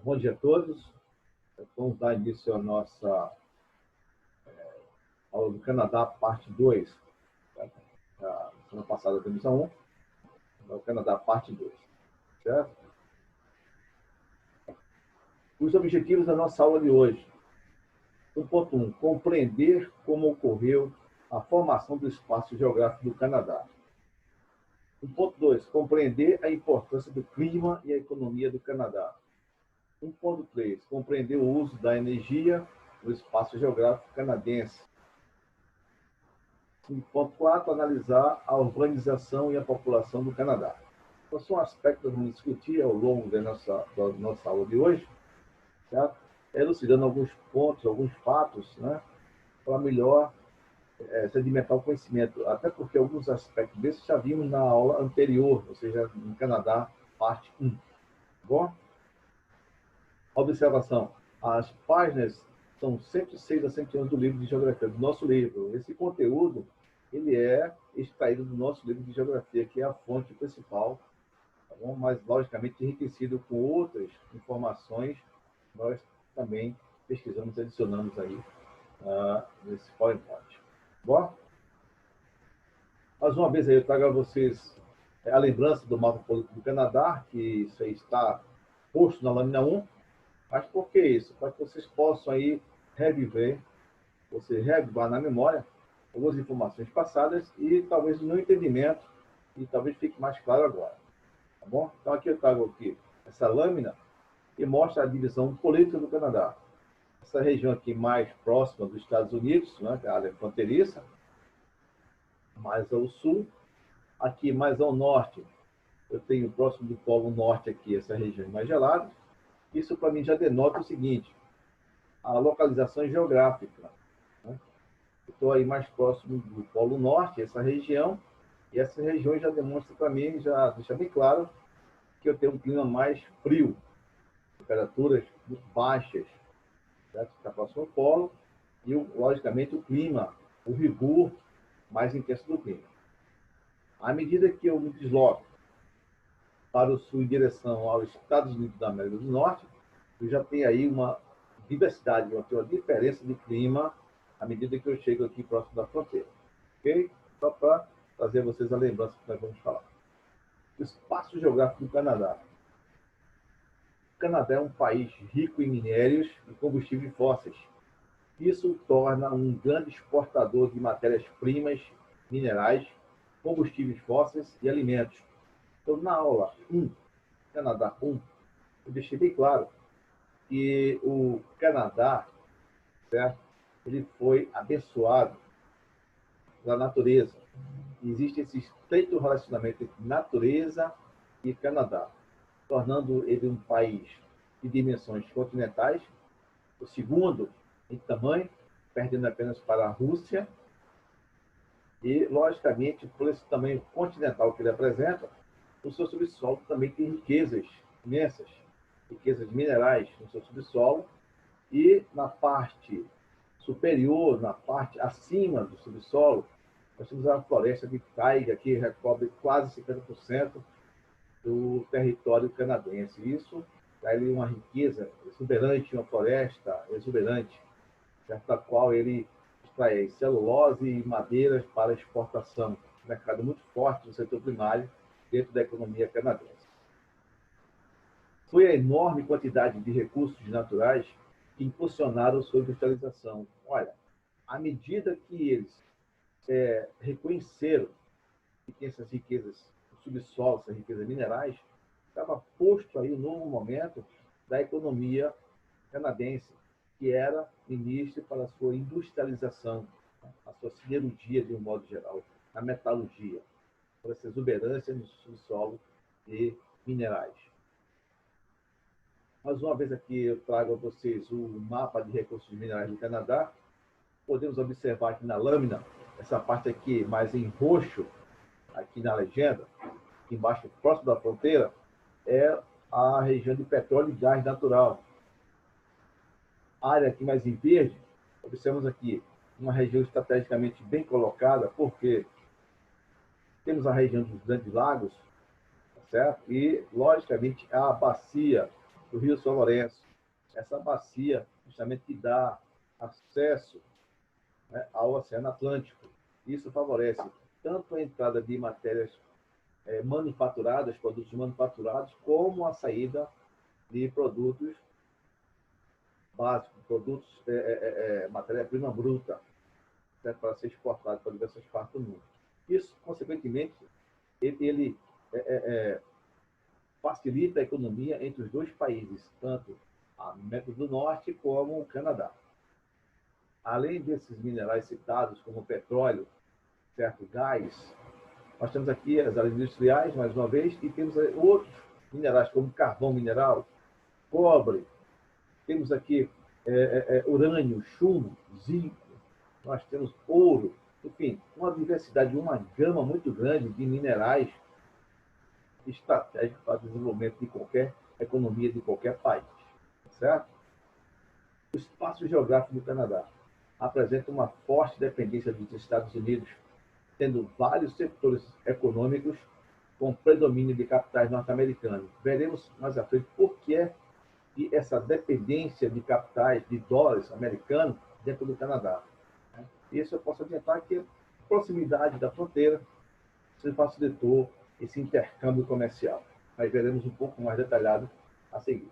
Bom dia a todos. Vamos dar início à nossa aula do Canadá, parte 2. A semana passada temos a 1, o Canadá, parte 2. Certo? Os objetivos da nossa aula de hoje. 1.1. Compreender como ocorreu a formação do espaço geográfico do Canadá. 1.2. Compreender a importância do clima e a economia do Canadá. 1.3. Compreender o uso da energia no espaço geográfico canadense. 5.4. Analisar a urbanização e a população do Canadá. Então, são aspectos que vamos discutir ao longo da nossa aula de hoje, certo? Elucidando alguns pontos, alguns fatos, né, para melhor sedimentar o conhecimento. Até porque alguns aspectos desses já vimos na aula anterior, ou seja, no Canadá, parte 1. Tá bom? Observação. As páginas são 106 a 111 do livro de Geografia, do nosso livro. Esse conteúdo ele é extraído do nosso livro de Geografia, que é a fonte principal, tá bom? Mas, logicamente, enriquecido com outras informações, nós também pesquisamos e adicionamos aí nesse PowerPoint. Tá bom? Mais uma vez, aí, eu trago a vocês a lembrança do mapa político do Canadá, que isso aí está posto na lâmina 1. Mas por que isso? Para que vocês possam aí reviver, você reavivar na memória algumas informações passadas e talvez no entendimento, e talvez fique mais claro agora. Tá bom? Então aqui eu trago aqui essa lâmina que mostra a divisão política do Canadá. Essa região aqui mais próxima dos Estados Unidos, né, que é a área fronteiriça, mais ao sul. Aqui mais ao norte, eu tenho próximo do Polo Norte aqui, essa região mais gelada. Isso para mim já denota o seguinte: a localização geográfica. Né? Estou aí mais próximo do Polo Norte, essa região, e essa região já demonstra para mim, já deixa bem claro que eu tenho um clima mais frio, temperaturas muito baixas, certo? Está próximo ao polo, e, logicamente, o clima, o rigor mais intenso do clima. À medida que eu me desloco para o sul em direção aos Estados Unidos da América do Norte, eu já tenho aí uma diversidade, eu tenho uma diferença de clima à medida que eu chego aqui próximo da fronteira. Ok? Só para trazer a vocês a lembrança que nós vamos falar. O espaço geográfico do Canadá. O Canadá é um país rico em minérios e combustíveis fósseis. Isso o torna um grande exportador de matérias-primas, minerais, combustíveis fósseis e alimentos. Então, na aula 1, Canadá 1, eu deixei bem claro que o Canadá, certo? Ele foi abençoado pela natureza. Existe esse estreito relacionamento entre natureza e Canadá, tornando ele um país de dimensões continentais, o segundo em tamanho, perdendo apenas para a Rússia, e, logicamente, por esse tamanho continental que ele apresenta, o seu subsolo também tem riquezas imensas, riquezas minerais no seu subsolo, e na parte superior, na parte acima do subsolo, nós temos a floresta de taiga, que recobre quase 50% do território canadense. Isso dá ele uma riqueza exuberante, uma floresta exuberante, da qual ele extrai celulose e madeiras para exportação. Um mercado muito forte no setor primário dentro da economia canadense. Foi a enorme quantidade de recursos naturais que impulsionaram sua industrialização. Olha, à medida que eles reconheceram que tem essas riquezas do subsolo, essas riquezas minerais, estava posto aí um novo momento da economia canadense, que era início para a sua industrialização, a sua siderurgia de um modo geral, a metalurgia, por essa exuberância no subsolo de minerais. Mais uma vez aqui eu trago a vocês o mapa de recursos minerais do Canadá. Podemos observar aqui na lâmina, essa parte aqui mais em roxo, aqui na legenda, aqui embaixo, próximo da fronteira, é a região de petróleo e gás natural. A área aqui mais em verde, observamos aqui uma região estrategicamente bem colocada, porque temos a região dos Grandes Lagos, certo? E, logicamente, a bacia do Rio São Lourenço. Essa bacia justamente que dá acesso, né, ao Oceano Atlântico. Isso favorece tanto a entrada de matérias manufaturadas, produtos manufaturados, como a saída de produtos básicos, produtos, matéria-prima bruta, né, para ser exportado para diversas partes do mundo. Isso, consequentemente, ele facilita a economia entre os dois países, tanto a América do Norte como o Canadá. Além desses minerais citados, como o petróleo, certo, gás, nós temos aqui as áreas industriais, mais uma vez, e temos outros minerais, como carvão mineral, cobre, temos aqui urânio, chumbo, zinco, nós temos ouro, enfim, uma diversidade, uma gama muito grande de minerais estratégicos para o desenvolvimento de qualquer economia de qualquer país, certo? O espaço geográfico do Canadá apresenta uma forte dependência dos Estados Unidos, tendo vários setores econômicos com predomínio de capitais norte-americanos. Veremos mais à frente por que é que essa dependência de capitais, de dólares americanos, dentro do Canadá. Isso eu posso adiantar que a proximidade da fronteira se facilitou esse intercâmbio comercial. Mas veremos um pouco mais detalhado a seguir.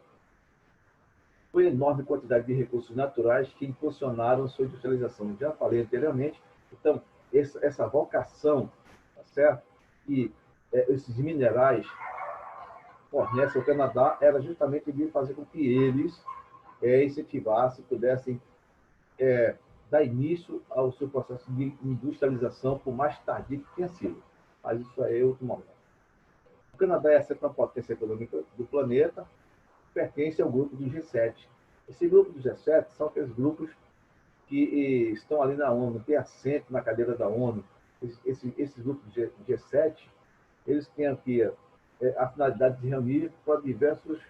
Foi a enorme quantidade de recursos naturais que impulsionaram sua industrialização. Já falei anteriormente, então, essa vocação, tá certo? E esses minerais fornecem ao Canadá era justamente de fazer com que eles incentivassem, pudessem dar início ao seu processo de industrialização, por mais tardio que tenha sido. Mas isso aí é outro momento. O Canadá é a sétima potência econômica do planeta, pertence ao grupo do G7. Esse grupo do G7 são aqueles grupos que estão ali na ONU, têm assento na cadeira da ONU. Esses grupos do G7, eles têm aqui a finalidade de reunir para diversos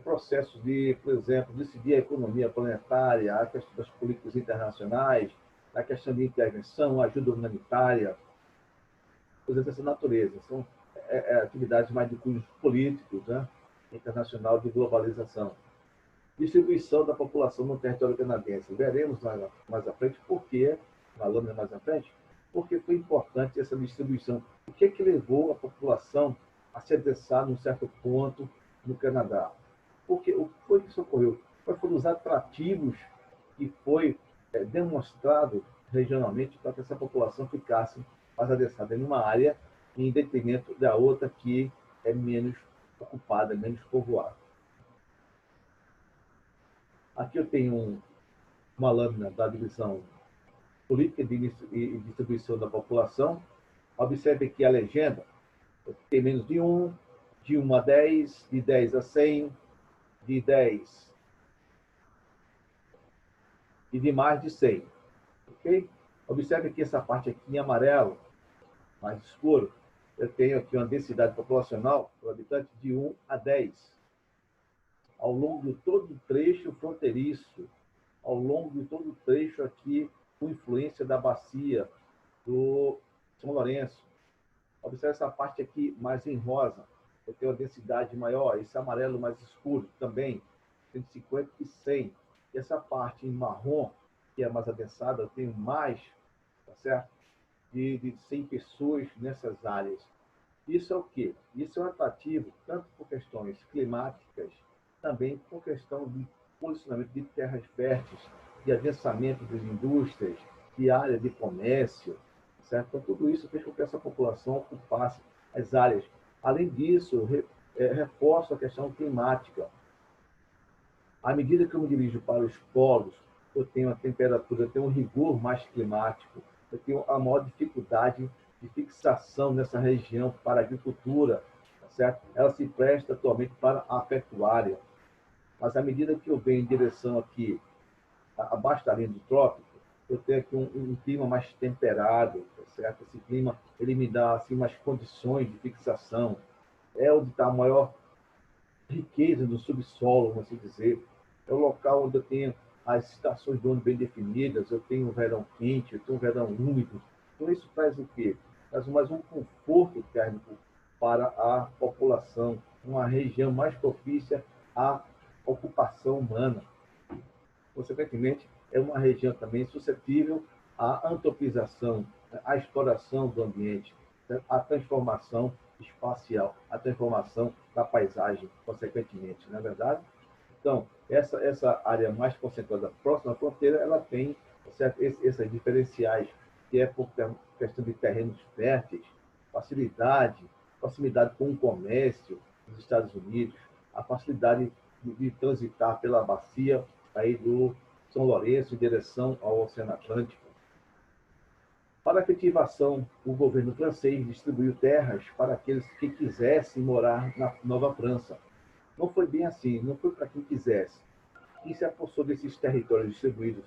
processos de, por exemplo, decidir a economia planetária, a questão das políticas internacionais, a questão de intervenção, ajuda humanitária, coisas dessa natureza. São atividades mais de cunhos políticos, né? Internacional de globalização. Distribuição da população no território canadense. Veremos mais à frente por que, na lâmina mais à frente, porque foi importante essa distribuição. O que é que levou a população a se adensar num certo ponto no Canadá? Porque o que foi que isso ocorreu? Foram os atrativos que foi demonstrado regionalmente para que essa população ficasse mais adensada em uma área em detrimento da outra que é menos ocupada, menos povoada. Aqui eu tenho uma lâmina da divisão política e distribuição da população. Observe aqui a legenda. Tem menos de 1, de 1 a 10, de 10 a 100, de 10 e de mais de 100. Ok? Observe que essa parte aqui em amarelo, mais escuro, eu tenho aqui uma densidade populacional por habitante de 1 a 10. Ao longo de todo o trecho fronteiriço, ao longo de todo o trecho aqui, com influência da bacia do São Lourenço. Observe essa parte aqui mais em rosa, eu tenho uma densidade maior, esse amarelo mais escuro também, 150 e 100. E essa parte em marrom, que é mais adensada, eu tenho mais, tá certo? De 100 pessoas nessas áreas. Isso é o quê? Isso é um atrativo, tanto por questões climáticas, também por questão de posicionamento de terras férteis, de adensamento das indústrias, de área de comércio, certo? Então, tudo isso fez com que essa população ocupasse as áreas. Além disso, reforço a questão climática. À medida que eu me dirijo para os polos, eu tenho a temperatura, eu tenho um rigor mais climático, eu tenho a maior dificuldade de fixação nessa região para a agricultura, tá certo? Ela se presta atualmente para a pecuária. Mas à medida que eu venho em direção aqui, abaixo da linha do trópico, eu tenho aqui um clima mais temperado, tá certo? Esse clima, ele me dá assim, umas condições de fixação. É onde está a maior riqueza do subsolo, vamos assim dizer. É o local onde eu tenho as estações do ano bem definidas, eu tenho um verão quente, eu tenho um verão úmido. Então, isso traz o quê? Traz mais um conforto térmico para a população, uma região mais propícia à ocupação humana. Consequentemente, é uma região também suscetível à antropização, à exploração do ambiente, à transformação espacial, à transformação da paisagem, consequentemente, não é verdade? Então, essa área mais concentrada próxima à fronteira, ela tem certo, esses diferenciais, que é por questão de terrenos férteis, facilidade, proximidade com o comércio dos Estados Unidos, a facilidade de transitar pela bacia aí do São Lourenço em direção ao Oceano Atlântico. Para a efetivação, o governo francês distribuiu terras para aqueles que quisessem morar na Nova França. Não foi bem assim, não foi para quem quisesse. Quem se apossou desses territórios distribuídos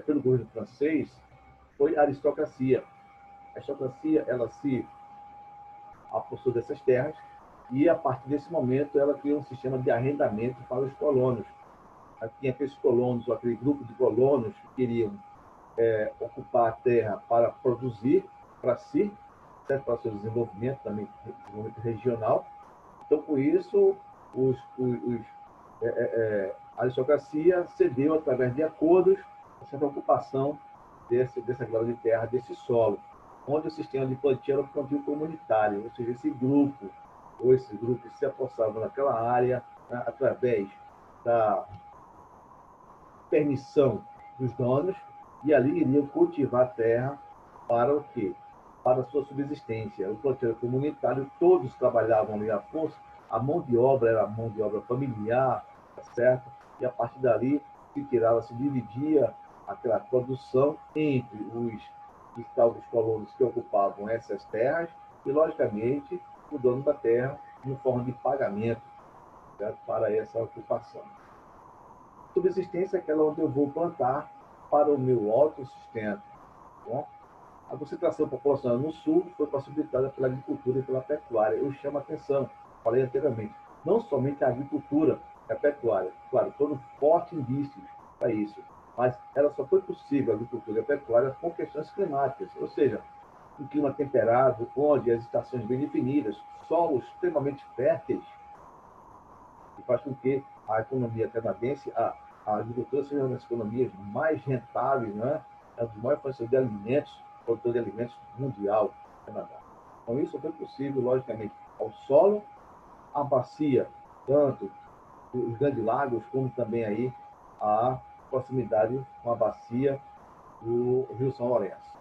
pelo governo francês foi a aristocracia. A aristocracia, ela se apossou dessas terras e, a partir desse momento, ela criou um sistema de arrendamento para os colonos. Tinha aqueles colonos, ou aquele grupo de colonos que queriam ocupar a terra para produzir para si, certo? Para o seu desenvolvimento, também desenvolvimento regional. Então, com isso, a aristocracia cedeu, através de acordos, essa ocupação dessa glória de terra, desse solo, onde o sistema de plantio era o plantio comunitário, ou seja, esse grupo, ou esses grupos se apossavam naquela área, né, através da permissão dos donos, e ali iriam cultivar a terra para o quê? Para a sua subsistência. O plantio comunitário, todos trabalhavam ali à força, a mão de obra era a mão de obra familiar, tá certo? E a partir dali se tirava, se dividia aquela produção entre os talvos colonos que ocupavam essas terras e, logicamente, o dono da terra em forma de pagamento, certo? Para essa ocupação. Subsistência é aquela onde eu vou plantar para o meu autossustento. Bom, a concentração populacional no sul foi possibilitada pela agricultura e pela pecuária. Eu chamo a atenção, falei anteriormente, não somente a agricultura e a pecuária, claro, foram fortes indícios para isso, mas ela só foi possível, a agricultura e a pecuária, com questões climáticas, ou seja, um clima temperado, onde as estações bem definidas, solos extremamente férteis, que faz com que a economia canadense, a agricultura seja uma das economias mais rentáveis, não é? É um dos maiores fornecedores de alimentos, produtor de alimentos mundial do Canadá. Então, isso foi possível, logicamente, ao solo, à bacia, tanto os grandes lagos, como também aí a proximidade com a bacia do Rio São Lourenço.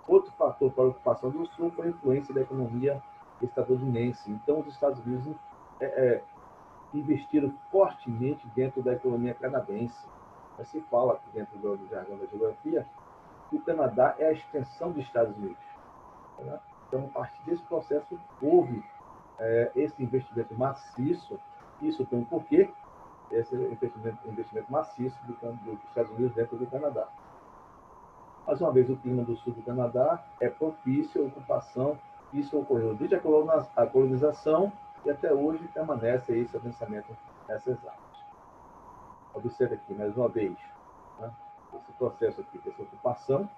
Outro fator para a ocupação do Sul foi a influência da economia estadunidense. Então, os Estados Unidos investiram fortemente dentro da economia canadense. Mas se fala aqui dentro do jargão da geografia que o Canadá é a extensão dos Estados Unidos. Né? Então, a partir desse processo, houve esse investimento maciço. Isso tem um porquê, esse investimento maciço dos Estados Unidos dentro do Canadá. Mais uma vez, o clima do sul do Canadá é propício à ocupação. Isso ocorreu desde a colonização e até hoje permanece aí seu pensamento nessas áreas. Observe aqui, mais uma vez, né, esse processo aqui, dessa ocupação,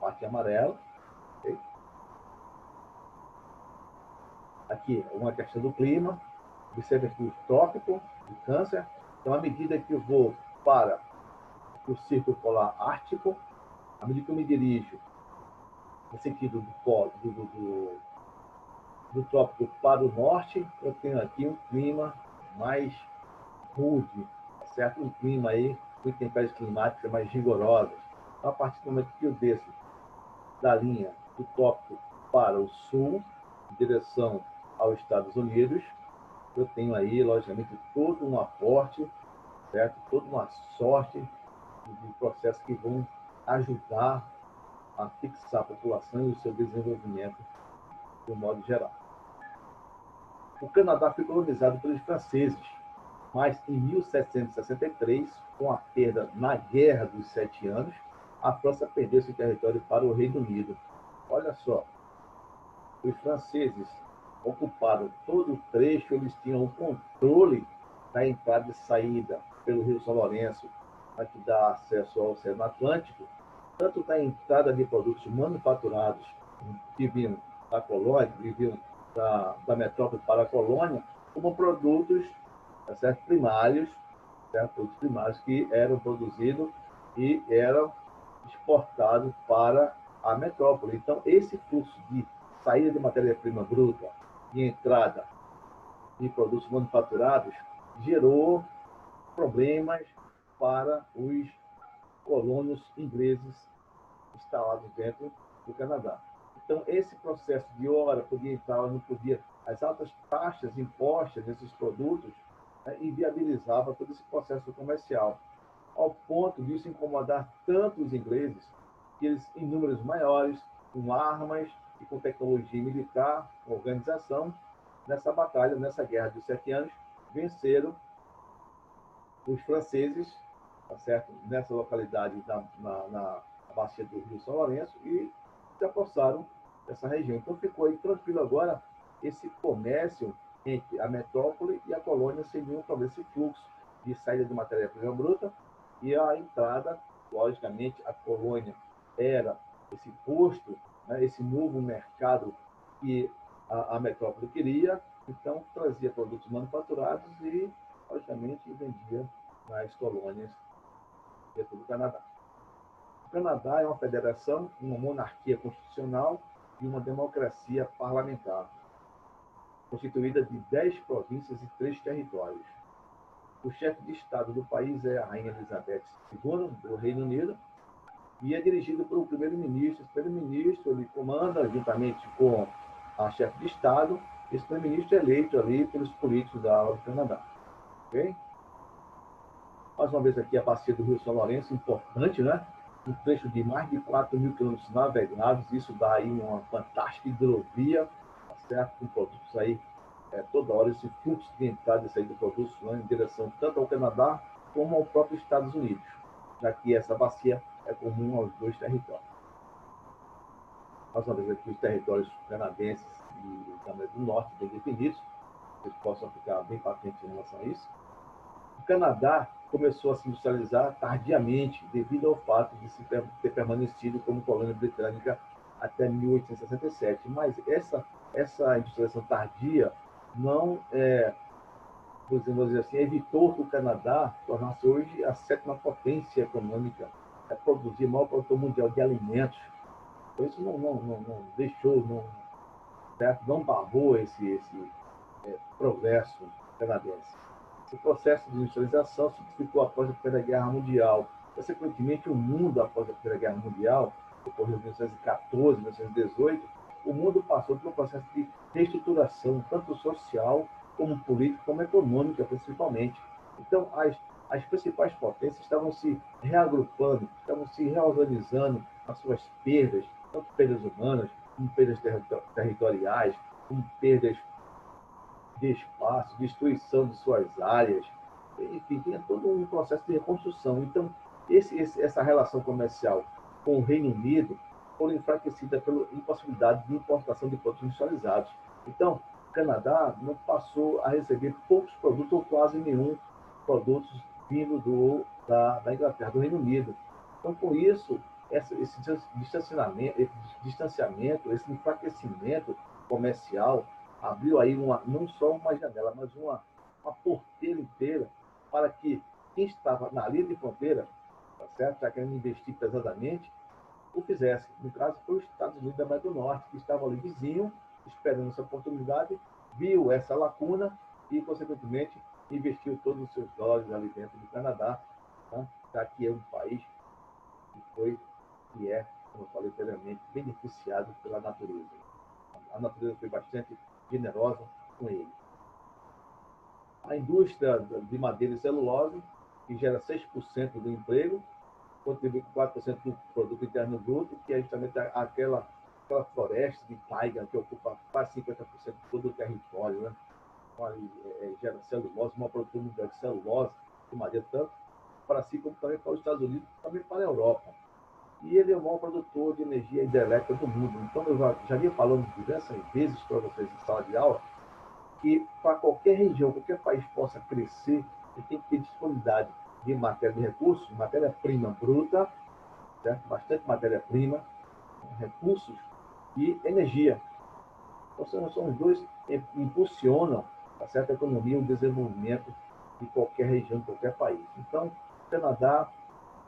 parte amarela. Okay? Aqui, uma questão do clima. Observe aqui o trópico de Câncer. Então, à medida que eu vou para o Círculo Polar Ártico, à medida que eu me dirijo no sentido do trópico para o norte, eu tenho aqui um clima mais rude, certo? Um clima aí com intempéries climáticas mais rigorosas. Então, a partir do momento que eu desço da linha do trópico para o sul, em direção aos Estados Unidos, eu tenho aí, logicamente, todo um aporte, certo? Toda uma sorte de processos que vão ajudar a fixar a população e o seu desenvolvimento de um modo geral. O Canadá foi colonizado pelos franceses, mas em 1763, com a perda na Guerra dos 7 Anos, a França perdeu seu território para o Reino Unido. Olha só, os franceses ocuparam todo o trecho, eles tinham o controle da entrada e saída pelo Rio São Lourenço, que dá acesso ao Oceano Atlântico, tanto da entrada de produtos manufaturados que vinham da colônia, que vinham da metrópole para a colônia, como produtos tá certo? Primários, certo? Produtos primários que eram produzidos e eram exportados para a metrópole. Então, esse fluxo de saída de matéria-prima bruta e entrada de produtos manufaturados gerou problemas para os colonos ingleses instalados dentro do Canadá. Então, esse processo de hora podia entrar, não podia, as altas taxas impostas nesses produtos, né, inviabilizava todo esse processo comercial, ao ponto de isso incomodar tanto os ingleses que eles, em números maiores, com armas e com tecnologia militar, com organização, nessa batalha, nessa guerra dos 7 anos, venceram os franceses, tá certo? Nessa localidade, na bacia do Rio São Lourenço, e se apossaram dessa região. Então ficou aí tranquilo agora esse comércio entre a metrópole e a colônia sem nenhum problema, esse fluxo de saída de matéria-prima bruta e a entrada, logicamente, a colônia era esse posto, né, esse novo mercado que a metrópole queria, então trazia produtos manufaturados e, logicamente, vendia nas colônias dentro do Canadá. O Canadá é uma federação, uma monarquia constitucional e uma democracia parlamentar, constituída de 10 províncias e 3 territórios. O chefe de Estado do país é a Rainha Elizabeth II, do Reino Unido, e é dirigido por um primeiro-ministro. Esse primeiro-ministro ele comanda, juntamente com a chefe de Estado, esse primeiro-ministro é eleito ali pelos políticos do Canadá. Ok? Mais uma vez aqui a bacia do Rio São Lourenço, importante, né? Um trecho de mais de 4.000 quilômetros navegáveis, isso dá aí uma fantástica hidrovia, tá certo? Com produtos aí, toda hora esse fluxo de entrada e saída de produtos, né, em direção tanto ao Canadá como ao próprio Estados Unidos, já que essa bacia é comum aos dois territórios. Mais uma vez aqui os territórios canadenses e também do norte bem definidos, vocês possam ficar bem patentes em relação a isso. O Canadá começou a se industrializar tardiamente, devido ao fato de se ter permanecido como colônia britânica até 1867. Mas essa industrialização tardia não, vamos dizer assim, evitou que o Canadá tornasse hoje a 7ª potência econômica, a produzir o maior produtor mundial de alimentos. Então, isso não deixou, certo? Não barrou esse progresso canadense. O processo de industrialização se intensificou após a Primeira Guerra Mundial. Consequentemente, o mundo, após a Primeira Guerra Mundial, que ocorreu em 1914, 1918, o mundo passou por um processo de reestruturação, tanto social, como política, como econômica, principalmente. Então, as principais potências estavam se reagrupando, estavam se reorganizando as suas perdas, tanto perdas humanas, como perdas territoriais, como perdas de espaço, destruição de suas áreas, enfim, tinha todo um processo de reconstrução. Então, essa relação comercial com o Reino Unido foi enfraquecida pela impossibilidade de importação de produtos industrializados. Então, o Canadá não passou a receber poucos produtos, ou quase nenhum produtos vindo da Inglaterra, do Reino Unido. Então, com isso, esse distanciamento, esse enfraquecimento comercial abriu aí não só uma janela, mas uma porteira inteira para que quem estava na linha de fronteira, tá certo? Já querendo investir pesadamente, o fizesse. No caso, foi os Estados Unidos da América do Norte, que estavam ali vizinho, esperando essa oportunidade, viu essa lacuna e, consequentemente, investiu todos os seus dólares ali dentro do Canadá, tá? Já que é um país que é, como eu falei anteriormente, beneficiado pela natureza. A natureza foi bastante generosa com ele. A indústria de madeira e celulose, que gera 6% do emprego, contribui com 4% do produto interno bruto, que é justamente aquela floresta de taiga que ocupa quase 50% de todo o território, né? Então, gera celulose, uma produção mundial de celulose, de madeira, tanto para si como também para os Estados Unidos, também para a Europa. E ele é o maior produtor de energia hidrelétrica do mundo. Então, eu já vinha falando diversas vezes para vocês em sala de aula, que para qualquer região, qualquer país possa crescer, ele tem que ter disponibilidade de matéria de recursos, matéria-prima bruta, certo? Bastante matéria-prima, recursos e energia. Então, são os dois que impulsionam, tá certo? A economia e o desenvolvimento de qualquer região, de qualquer país. Então, o Canadá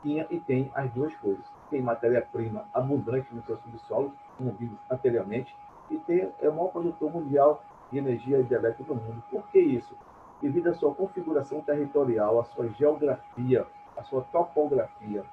tinha e tem as duas coisas. Tem matéria-prima abundante no seu subsolo, como vimos anteriormente, e é o maior produtor mundial de energia hidrelétrica do mundo. Por que isso? Devido à sua configuração territorial, à sua geografia, à sua topografia.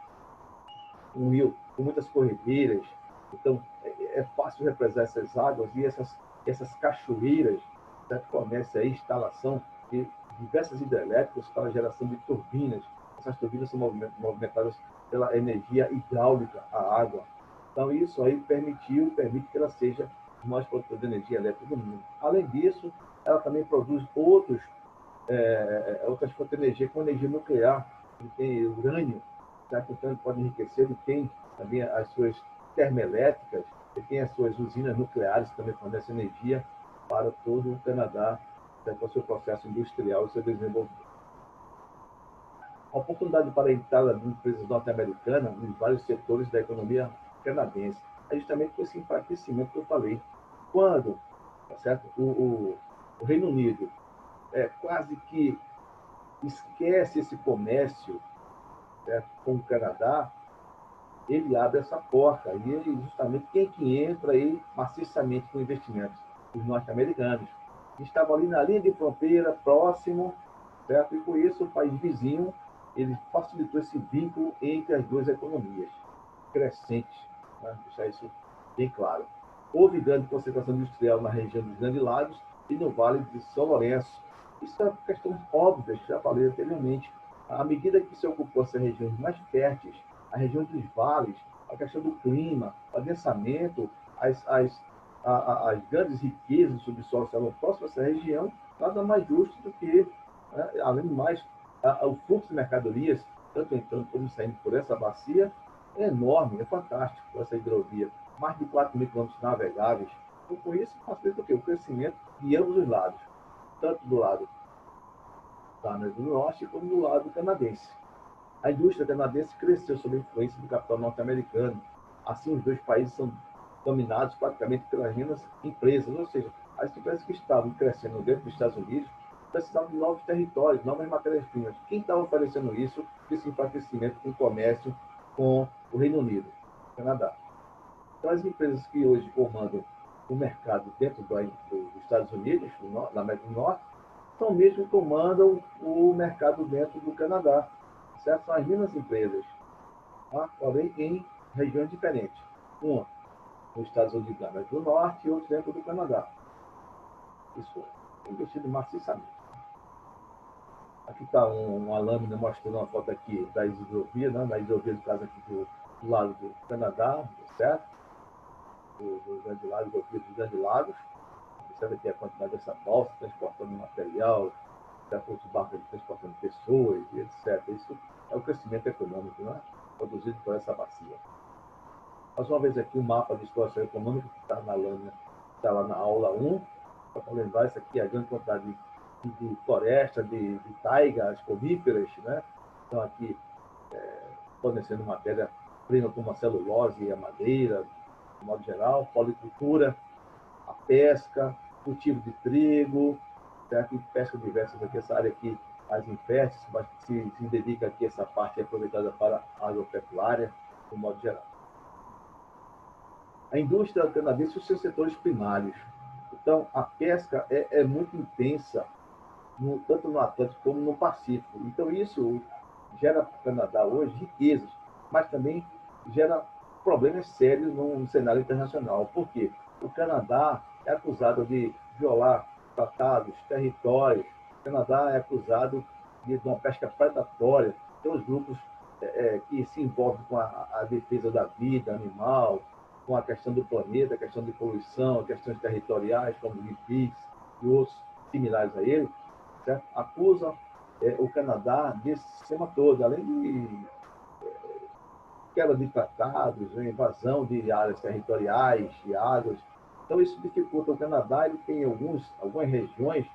Um rio com muitas corredeiras, então é fácil represar essas águas e essas cachoeiras, certo? Fornece a instalação de diversas hidrelétricas para a geração de turbinas. Essas turbinas são movimentadas pela energia hidráulica, a água. Então, isso aí permite que ela seja o maior produtor de energia elétrica do mundo. Além disso, ela também produz outras fontes de energia, como energia nuclear, ele tem urânio, certo? Então ele pode enriquecer, ele tem também as suas termoelétricas, ele tem as suas usinas nucleares que também fornecem energia para todo o Canadá, para o seu processo industrial e seu desenvolvimento. A oportunidade para a entrada de empresas norte-americanas em vários setores da economia canadense é justamente com esse enfraquecimento que eu falei. Quando, tá certo? O Reino Unido quase que esquece esse comércio, certo, com o Canadá, ele abre essa porta. E ele, justamente quem que entra aí maciçamente com investimentos? Os norte-americanos, que estavam ali na linha de fronteira, próximo, certo? E com isso o país vizinho, ele facilitou esse vínculo entre as duas economias crescentes, né? Deixar isso bem claro. Houve grande concentração industrial na região dos Grandes Lagos e no Vale de São Lourenço. Isso é questão óbvia, já falei anteriormente. À medida que se ocupou essas regiões mais férteis, a região dos vales, a questão do clima, o adensamento, as grandes riquezas do subsolo estavam próximas a essa região, nada mais justo do que, né, além do mais, o fluxo de mercadorias, tanto entrando como saindo por essa bacia, é enorme, é fantástico essa hidrovia. Mais de 4 mil quilômetros navegáveis. Então, com isso, facilita o quê? O crescimento de ambos os lados, tanto do lado da América do Norte como do lado canadense. A indústria canadense cresceu sob a influência do capital norte-americano. Assim, os dois países são dominados praticamente pelas mesmas empresas, ou seja, as empresas que estavam crescendo dentro dos Estados Unidos precisavam de novos territórios, novas matérias-primas. Quem estava oferecendo isso? Esse enfraquecimento com o comércio com o Reino Unido, o Canadá. Então, as empresas que hoje comandam o mercado dentro dos Estados Unidos, na América do Norte, são mesmo que comandam o mercado dentro do Canadá. Certo? São as mesmas empresas, tá? Porém em regiões diferentes. Uma nos Estados Unidos da América do Norte e outra dentro do Canadá. Isso é investido maciçamente. Aqui está uma lâmina mostrando uma foto aqui da hidrovia, né? Da hidrovia, do caso aqui do lado do Canadá, certo? Do Grande Lago, hidrovia dos Grandes Lagos. Observe aqui a quantidade dessa balsa transportando material, outros barcos transportando pessoas, etc. Isso é o crescimento econômico, né? Produzido por essa bacia. Mais uma vez aqui o mapa de exploração econômica que está na lâmina, está lá na aula 1, para lembrar, isso aqui é a grande quantidade de floresta, de taigas, coníferas, né? Estão aqui fornecendo matéria-prima como a celulose e a madeira, de modo geral, policultura, a pesca, cultivo de trigo, certo? E pesca diversas aqui, essa área aqui, as inférteis, mas se dedica aqui, essa parte é aproveitada para a agropecuária, de modo geral. A indústria canadense e os seus setores primários. Então, a pesca é muito intensa, tanto no Atlântico como no Pacífico. Então, isso gera para o Canadá hoje riquezas, mas também gera problemas sérios no cenário internacional. Por quê? O Canadá é acusado de violar tratados, territórios. O Canadá é acusado de uma pesca predatória. Tem os grupos que se envolvem com a defesa da vida animal, com a questão do planeta, a questão de poluição, questões territoriais, como o Greenpeace e outros similares a ele, certo? Acusam o Canadá desse sistema todo, além de quebra de tratados, invasão de áreas territoriais, de águas. Então, isso dificulta. O Canadá, ele tem algumas regiões,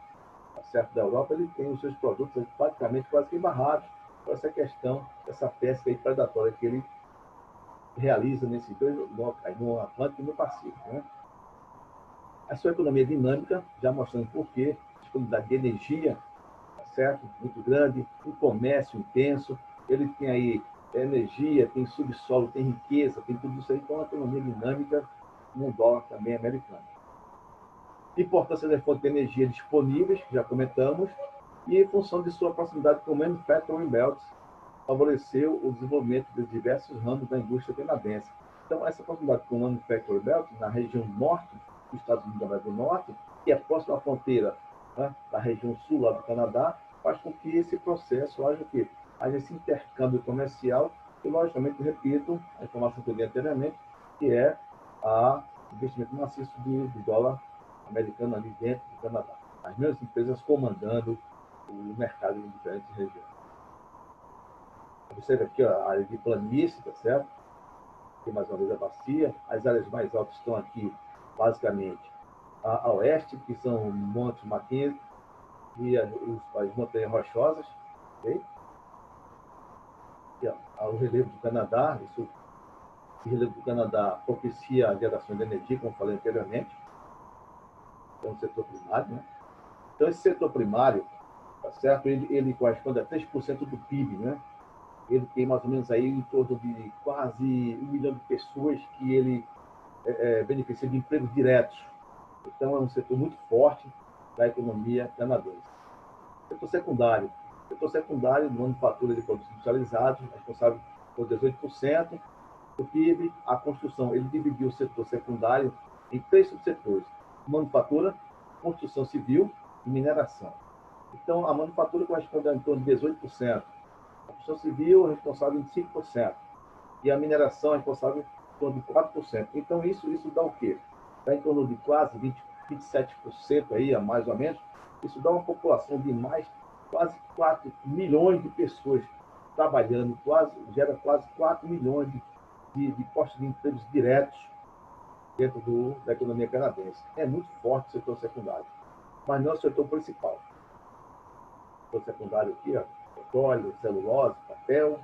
certo, da Europa, ele tem os seus produtos praticamente quase que barrados por essa questão, essa pesca predatória que ele realiza nesses dois locais, no Atlântico e no Pacífico, né? A sua economia dinâmica, já mostrando por quê, disponibilidade de energia, certo? Muito grande, um comércio intenso, ele tem aí energia, tem subsolo, tem riqueza, tem tudo isso aí, então é uma economia dinâmica num dólar também americano. Importância das fontes de energia disponíveis, já comentamos, e em função de sua proximidade com o Manufacturing Belt, favoreceu o desenvolvimento de diversos ramos da indústria canadense. Então, essa proximidade com o Manufacturing Belt, na região norte dos Estados Unidos da América do Norte, que é próxima à fronteira, né, da região sul lá do Canadá, faz com que esse processo haja o quê? Haja esse intercâmbio comercial, e, logicamente, repito a informação que eu dei anteriormente, que é o investimento maciço do dólar americano ali dentro do Canadá. As mesmas empresas comandando o mercado em diferentes regiões. Observe aqui ó, a área de planície, tá certo? Aqui mais uma vez a bacia. As áreas mais altas estão aqui, basicamente, a oeste, que são Montes Mackenzie e as montanhas rochosas. Okay? Aqui, ó, o relevo do Canadá, o relevo do Canadá propicia a geração de energia, como falei anteriormente. Então, o setor primário, né? Então, esse setor primário, tá certo? Ele corresponde a 3% do PIB, né? Ele tem mais ou menos aí em torno de quase 1 milhão de pessoas que ele beneficia de empregos diretos. Então, é um setor muito forte da economia canadense. Setor secundário. Setor secundário, manufatura de produtos industrializados, responsável por 18% do PIB. A construção, ele dividiu o setor secundário em 3 subsetores: manufatura, construção civil e mineração. Então, a manufatura corresponde a em torno de 18%. A construção civil é responsável em 5%. E a mineração é responsável em torno de 4%. Então, isso dá o quê? Dá em torno de quase 27% aí, mais ou menos. Isso dá uma população de quase 4 milhões de pessoas trabalhando, gera quase 4 milhões de postos de empregos diretos dentro da economia canadense. É muito forte o setor secundário, mas não é o setor principal. O setor secundário aqui, ó, petróleo, celulose, papel.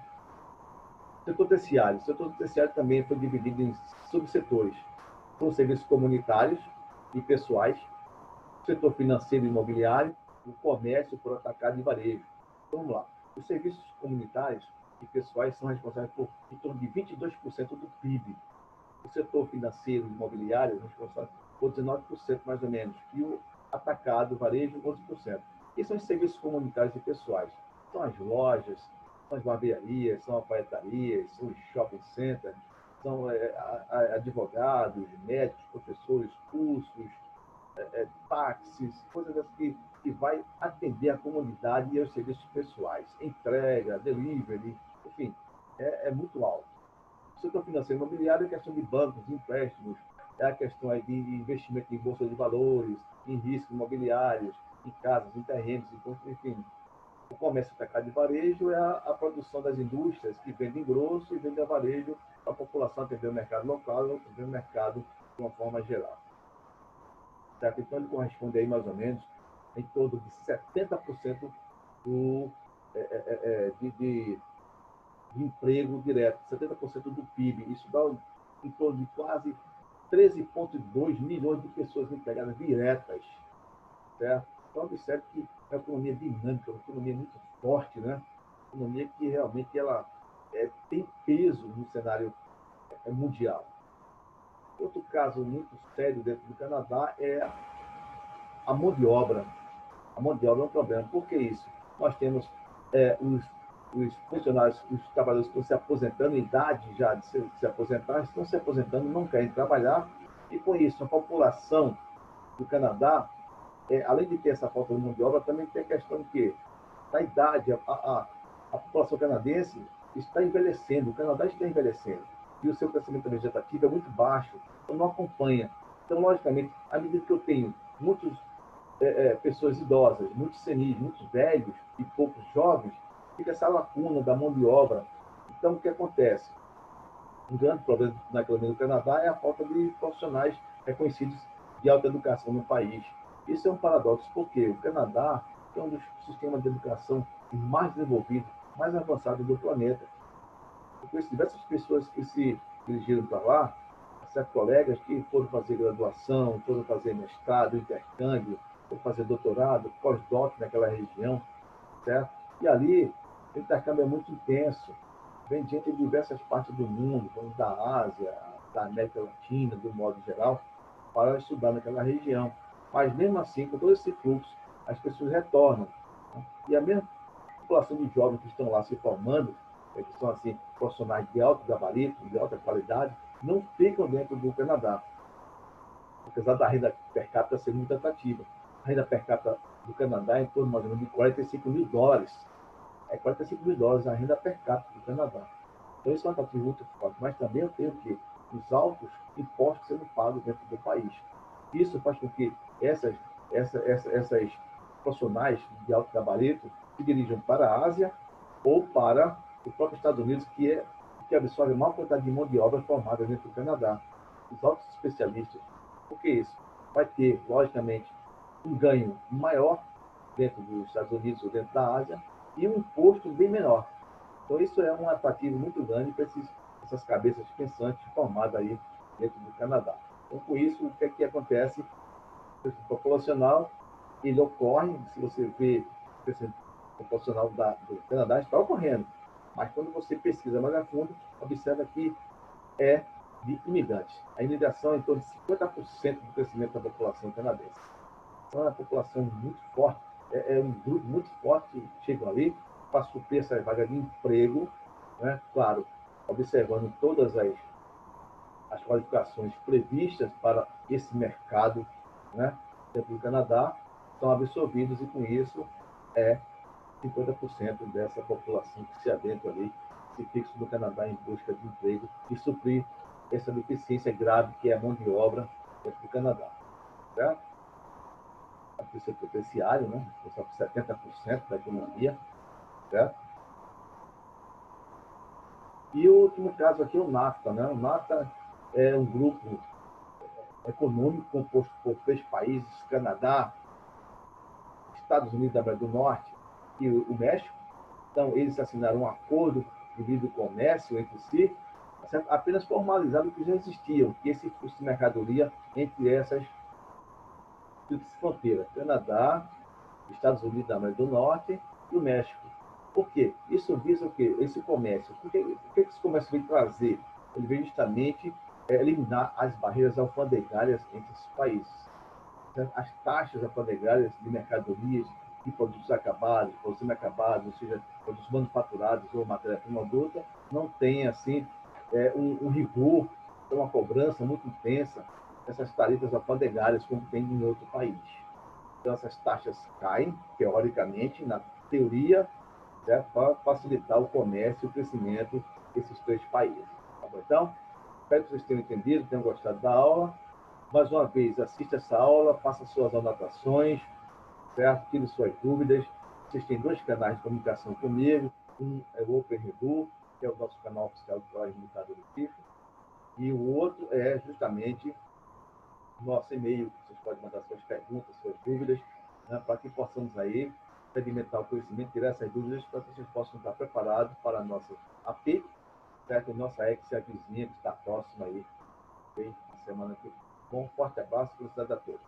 Setor terciário. O setor terciário também foi dividido em subsetores. São serviços comunitários e pessoais, o setor financeiro e imobiliário, o comércio por atacado e varejo. Então, vamos lá. Os serviços comunitários e pessoais são responsáveis por em torno de 22% do PIB. O setor financeiro e imobiliário é responsável por 19% mais ou menos. E o atacado, varejo, 11%. E são os serviços comunitários e pessoais. São as lojas, são as barbearias, são alfaiatarias, são os shopping centers, são advogados, médicos, professores, cursos, táxis, coisas assim que vai atender a comunidade e aos serviços pessoais. Entrega, delivery, enfim, é muito alto. O setor financeiro e imobiliário é questão de bancos, empréstimos, é a questão aí de investimento em bolsa de valores, em riscos imobiliários, em casas, em terrenos, enfim. O comércio atacado de varejo é a produção das indústrias que vendem grosso e vendem a varejo para a população atender o mercado local e atender o mercado de uma forma geral. Certo? Então, ele corresponde aí mais ou menos em torno de 70% de emprego direto, 70% do PIB. Isso dá em torno de quase 13,2 milhões de pessoas empregadas diretas. Certo? Então, observe que é uma economia dinâmica, uma economia muito forte, né? Uma economia que realmente ela tem peso no cenário mundial. Outro caso muito sério dentro do Canadá é a mão de obra. A mão de obra é um problema. Por que isso? Nós temos os funcionários, os trabalhadores que estão se aposentando, em idade já de se aposentar, estão se aposentando, não querem trabalhar, e com isso a população do Canadá, além de ter essa falta de mão de obra, também tem a questão de que, da idade, a população canadense está envelhecendo, o Canadá está envelhecendo, e o seu crescimento vegetativo é muito baixo, então não acompanha. Então, logicamente, à medida que eu tenho muitas pessoas idosas, muitos senis, muitos velhos e poucos jovens, fica essa lacuna da mão de obra. Então, o que acontece? Um grande problema na economia do Canadá é a falta de profissionais reconhecidos de alta educação no país. Isso é um paradoxo, porque o Canadá é um dos sistemas de educação mais desenvolvidos, mais avançados do planeta. Eu conheço diversas pessoas que se dirigiram para lá, certos colegas que foram fazer graduação, foram fazer mestrado, intercâmbio, foram fazer doutorado, pós-doc naquela região. certo? E ali, o intercâmbio é muito intenso. Vem gente de diversas partes do mundo, da Ásia, da América Latina, do modo geral, para estudar naquela região. Mas, mesmo assim, com todo esse fluxo, as pessoas retornam. Né? E a mesma população de jovens que estão lá se formando, que são assim, profissionais de alto gabarito, de alta qualidade, não ficam dentro do Canadá, apesar da renda per capita ser muito atrativa. A renda per capita do Canadá é em torno mais ou menos de US$ 45.000. É US$ 45.000 a renda per capita do Canadá. Então, isso é um atrativo muito forte. Mas também eu tenho que os altos impostos sendo pagos dentro do país. Isso faz com que essas profissionais de alto gabarito se dirijam para a Ásia ou para os próprios Estados Unidos, que absorve a maior quantidade de mão de obra formada dentro do Canadá. Os altos especialistas. Por que isso? Vai ter, logicamente, um ganho maior dentro dos Estados Unidos ou dentro da Ásia e um imposto bem menor. Então, isso é um atrativo muito grande para essas cabeças pensantes formadas aí dentro do Canadá. Então, com isso, o que é que acontece? O crescimento populacional, ele ocorre, se você vê o crescimento populacional do Canadá, está ocorrendo. Mas quando você pesquisa mais a fundo, observa que é de imigrantes. A imigração é em torno de 50% do crescimento da população canadense. Então, é uma população muito forte, é um grupo muito forte que chegam ali para suprir essa vaga de emprego, né? Claro, observando todas as qualificações previstas para esse mercado, né? Dentro do Canadá, são absorvidos e, com isso, 50% dessa população que se adentra ali, se fixa no Canadá em busca de emprego e suprir essa deficiência grave que é a mão de obra dentro do Canadá. Certo? A deficiência potenciária, né? Só 70% da economia. Certo? E o último caso aqui é o NAFTA. Né? O NAFTA é um grupo econômico composto por 3 países, Canadá, Estados Unidos da América do Norte e o México. Então, eles assinaram um acordo de livre comércio entre si, apenas formalizado o que já existia, que esse fluxo de mercadoria entre essas fronteiras, Canadá, Estados Unidos da América do Norte e o México. Por quê? Isso visa o quê? Esse comércio. O que esse comércio vem trazer? Ele vem justamente eliminar as barreiras alfandegárias entre os países. As taxas alfandegárias de mercadorias, de produtos acabados, produtos inacabados, ou seja, produtos manufaturados ou matéria-prima bruta, não tem assim um rigor, uma cobrança muito intensa dessas tarifas alfandegárias como tem em outro país. Então, essas taxas caem, teoricamente, na teoria, certo? Para facilitar o comércio e o crescimento desses 3 países. Tá bom? Então, espero que vocês tenham entendido, tenham gostado da aula. Mais uma vez, assista essa aula, faça suas anotações, certo? Tire suas dúvidas. Vocês têm 2 canais de comunicação comigo. Um é o OpenRedu, que é o nosso canal oficial do Colégio Militar do Recife, e o outro é justamente o nosso e-mail, que vocês podem mandar suas perguntas, suas dúvidas, né, para que possamos aí sedimentar o conhecimento, tirar essas dúvidas, para que vocês possam estar preparados para a nossa AP, certo? Nossa ex, a vizinha, que está próxima aí, okay? Na semana que vem. Bom, forte abraço, felicidade a todos.